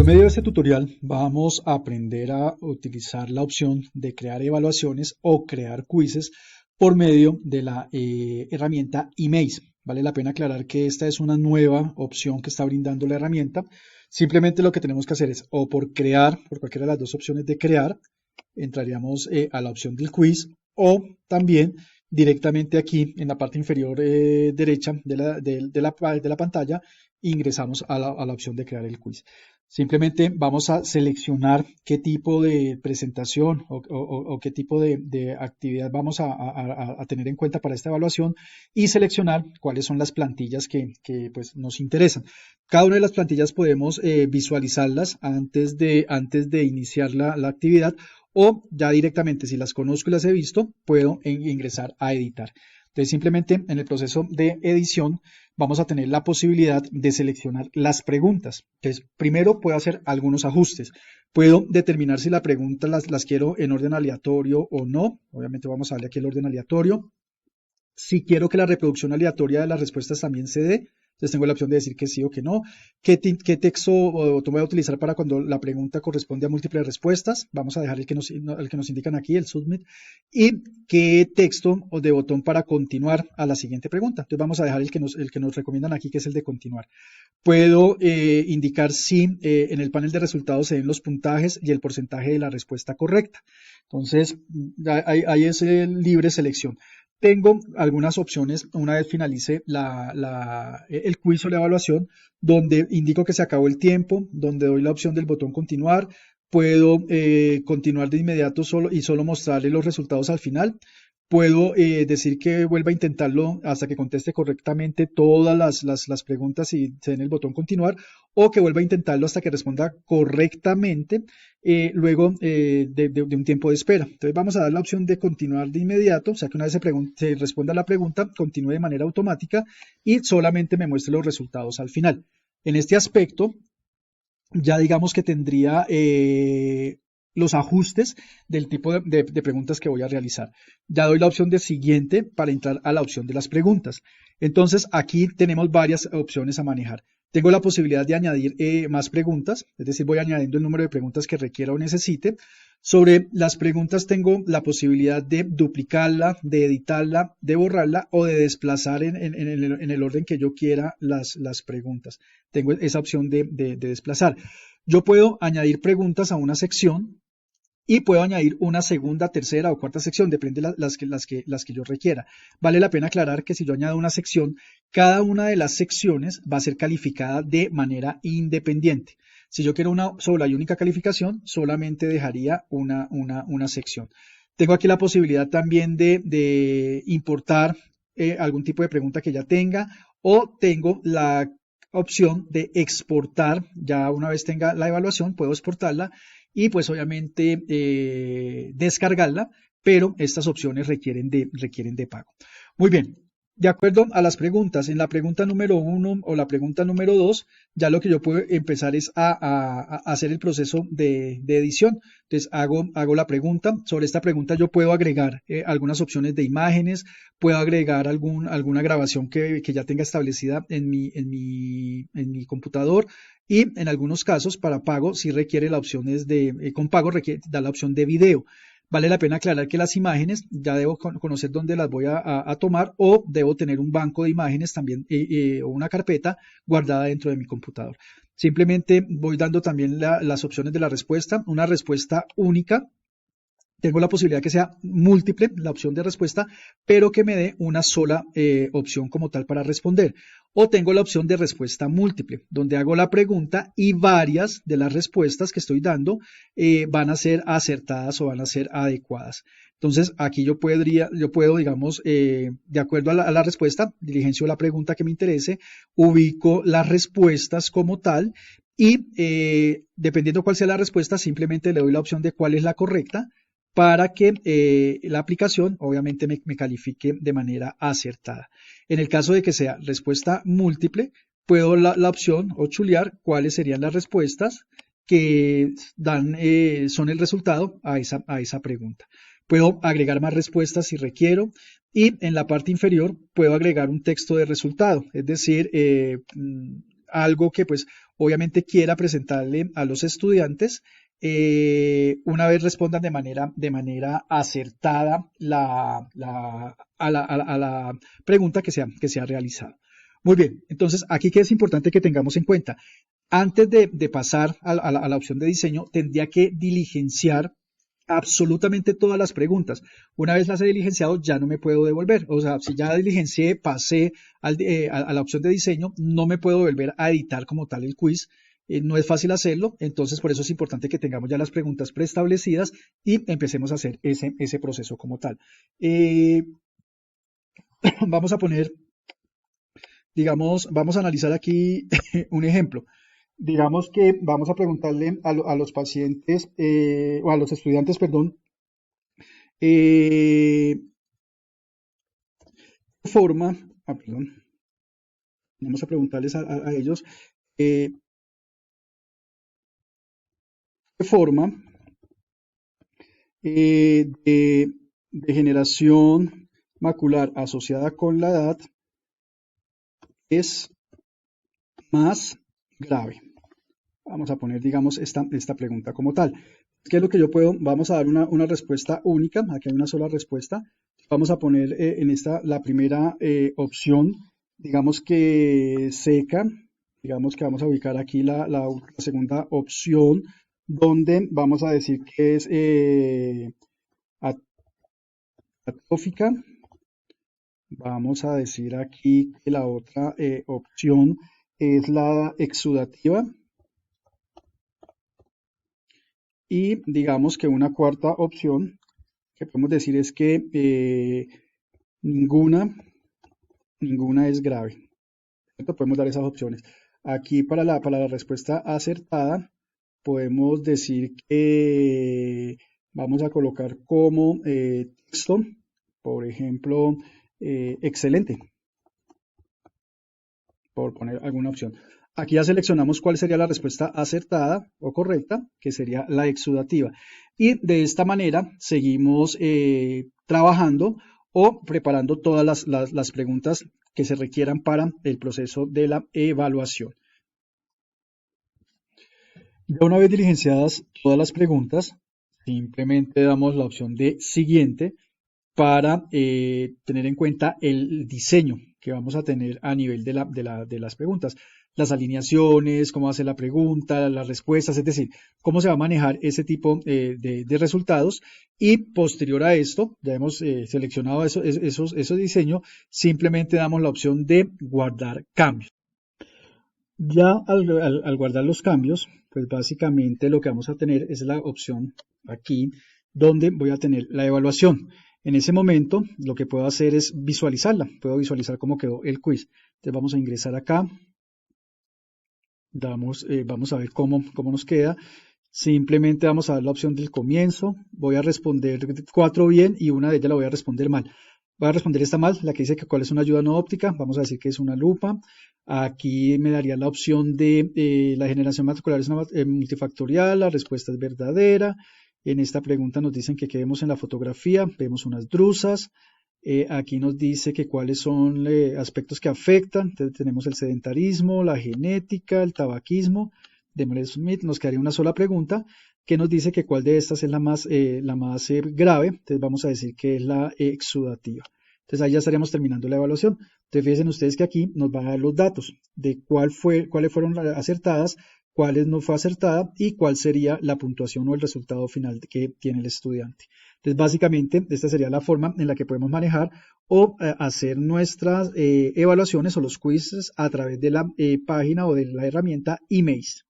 Por medio de este tutorial vamos a aprender a utilizar la opción de crear evaluaciones o crear quizzes por medio de la herramienta Emaze. Vale la pena aclarar que esta es una nueva opción que está brindando la herramienta. Simplemente lo que tenemos que hacer es o por crear, por cualquiera de las dos opciones de crear, entraríamos a la opción del quiz o también directamente aquí en la parte inferior derecha de la pantalla ingresamos a la opción de crear el quiz. Simplemente vamos a seleccionar qué tipo de presentación o qué tipo de actividad vamos a tener en cuenta para esta evaluación y seleccionar cuáles son las plantillas que pues, nos interesan. Cada una de las plantillas podemos visualizarlas antes de iniciar la actividad o ya directamente, si las conozco y las he visto, puedo ingresar a editar. Entonces, simplemente en el proceso de edición vamos a tener la posibilidad de seleccionar las preguntas. Entonces, primero puedo hacer algunos ajustes. Puedo determinar si la pregunta las quiero en orden aleatorio o no. Obviamente vamos a darle aquí el orden aleatorio. Si quiero que la reproducción aleatoria de las respuestas también se dé, entonces tengo la opción de decir que sí o que no. ¿Qué texto voy a utilizar para cuando la pregunta corresponde a múltiples respuestas? Vamos a dejar el que nos indican aquí, el submit. ¿Y qué texto o de botón para continuar a la siguiente pregunta? Entonces vamos a dejar el que nos recomiendan aquí, que es el de continuar. Puedo indicar si en el panel de resultados se ven los puntajes y el porcentaje de la respuesta correcta. Entonces, ahí es libre selección. Tengo algunas opciones una vez finalice el quiz o la evaluación, donde indico que se acabó el tiempo, donde doy la opción del botón continuar. Puedo continuar de inmediato solo mostrarle los resultados al final. Puedo decir que vuelva a intentarlo hasta que conteste correctamente todas las preguntas y se den el botón continuar, o que vuelva a intentarlo hasta que responda correctamente luego de un tiempo de espera. Entonces vamos a dar la opción de continuar de inmediato, o sea que una vez se responda la pregunta, continúe de manera automática y solamente me muestre los resultados al final. En este aspecto, ya digamos que tendría los ajustes del tipo de preguntas que voy a realizar. Ya doy la opción de siguiente para entrar a la opción de las preguntas. Entonces aquí tenemos varias opciones a manejar. Tengo la posibilidad de añadir más preguntas, es decir, voy añadiendo el número de preguntas que requiera o necesite. Sobre las preguntas tengo la posibilidad de duplicarla, de editarla, de borrarla o de desplazar en el orden que yo quiera las preguntas. Tengo esa opción de desplazar. Yo puedo añadir preguntas a una sección y puedo añadir una segunda, tercera o cuarta sección, depende de las que yo requiera. Vale la pena aclarar que si yo añado una sección, cada una de las secciones va a ser calificada de manera independiente. Si yo quiero una sola y única calificación, solamente dejaría una sección. Tengo aquí la posibilidad también de importar algún tipo de pregunta que ya tenga, o tengo la opción de exportar. Ya una vez tenga la evaluación, puedo exportarla y pues obviamente descargarla, pero estas opciones requieren de pago. Muy bien, de acuerdo a las preguntas, en la pregunta número 1 o la pregunta número 2, ya lo que yo puedo empezar es a hacer el proceso de edición. Entonces hago la pregunta. Sobre esta pregunta yo puedo agregar algunas opciones de imágenes, puedo agregar alguna grabación que ya tenga establecida en mi computador, y en algunos casos para pago si requiere la opción con pago da la opción de video. Vale la pena aclarar que las imágenes ya debo conocer dónde las voy a tomar, o debo tener un banco de imágenes también o una carpeta guardada dentro de mi computador. Simplemente voy dando también las opciones de la respuesta, una respuesta única. Tengo la posibilidad que sea múltiple la opción de respuesta, pero que me dé una sola opción como tal para responder. O tengo la opción de respuesta múltiple, donde hago la pregunta y varias de las respuestas que estoy dando van a ser acertadas o van a ser adecuadas. Entonces aquí yo puedo, digamos, de acuerdo a la respuesta, diligencio la pregunta que me interese, ubico las respuestas como tal y dependiendo cuál sea la respuesta, simplemente le doy la opción de cuál es la correcta, para que la aplicación obviamente me califique de manera acertada. En el caso de que sea respuesta múltiple, puedo la opción o chulear cuáles serían las respuestas que son el resultado a esa pregunta. Puedo agregar más respuestas si requiero, y en la parte inferior puedo agregar un texto de resultado, es decir, algo que pues obviamente quiera presentarle a los estudiantes una vez respondan de manera acertada a la pregunta que se ha realizado. Muy bien, entonces aquí que es importante que tengamos en cuenta, antes de pasar a la opción de diseño, tendría que diligenciar absolutamente todas las preguntas. Una vez las he diligenciado, ya no me puedo devolver. O sea, si ya diligencié, pasé a la opción de diseño, no me puedo volver a editar como tal el quiz. No es fácil hacerlo, entonces por eso es importante que tengamos ya las preguntas preestablecidas y empecemos a hacer ese proceso como tal. Vamos a poner, digamos, vamos a analizar aquí un ejemplo. Digamos que vamos a preguntarle a los pacientes, o a los estudiantes, perdón, forma, perdón, vamos a preguntarles a ellos qué forma de degeneración macular asociada con la edad es más grave. Vamos a poner, digamos, esta pregunta como tal. ¿Qué es lo que yo puedo? Vamos a dar una respuesta única. Aquí hay una sola respuesta. Vamos a poner en esta la primera opción, digamos que seca. Digamos que vamos a ubicar aquí la segunda opción, donde vamos a decir que es atófica. Vamos a decir aquí que la otra opción es la exudativa. Y digamos que una cuarta opción que podemos decir es que ninguna es grave. ¿Cierto? Podemos dar esas opciones. Aquí para la respuesta acertada podemos decir que vamos a colocar como texto, por ejemplo, excelente, por poner alguna opción. Aquí ya seleccionamos cuál sería la respuesta acertada o correcta, que sería la exudativa. Y de esta manera seguimos trabajando o preparando todas las preguntas que se requieran para el proceso de la evaluación. Ya una vez diligenciadas todas las preguntas, simplemente damos la opción de siguiente para tener en cuenta el diseño que vamos a tener a nivel de las preguntas. Las alineaciones, cómo va a ser la pregunta, las respuestas, es decir, cómo se va a manejar ese tipo de resultados. Y posterior a esto, ya hemos seleccionado esos diseños, simplemente damos la opción de guardar cambios. Ya al guardar los cambios, pues básicamente lo que vamos a tener es la opción aquí, donde voy a tener la evaluación. En ese momento, lo que puedo hacer es visualizarla. Puedo visualizar cómo quedó el quiz. Entonces vamos a ingresar acá. Vamos a ver cómo nos queda. Simplemente vamos a dar la opción del comienzo. Voy a responder 4 bien y una de ellas la voy a responder mal. Voy a responder esta mal, la que dice que cuál es una ayuda no óptica. Vamos a decir que es una lupa. Aquí me daría la opción de la generación macular es una multifactorial. La respuesta es verdadera. En esta pregunta nos dicen que qué vemos en la fotografía. Vemos unas drusas. Aquí nos dice que cuáles son aspectos que afectan. Entonces tenemos el sedentarismo, la genética, el tabaquismo. Démosle Smith, nos quedaría una sola pregunta que nos dice que cuál de estas es la más grave. Entonces vamos a decir que es la exudativa. Entonces ahí ya estaríamos terminando la evaluación. Entonces fíjense ustedes que aquí nos van a dar los datos de cuáles fueron acertadas, cuáles no fue acertada y cuál sería la puntuación o el resultado final que tiene el estudiante. Entonces básicamente esta sería la forma en la que podemos manejar o hacer nuestras evaluaciones o los quizzes a través de la página o de la herramienta eMaze.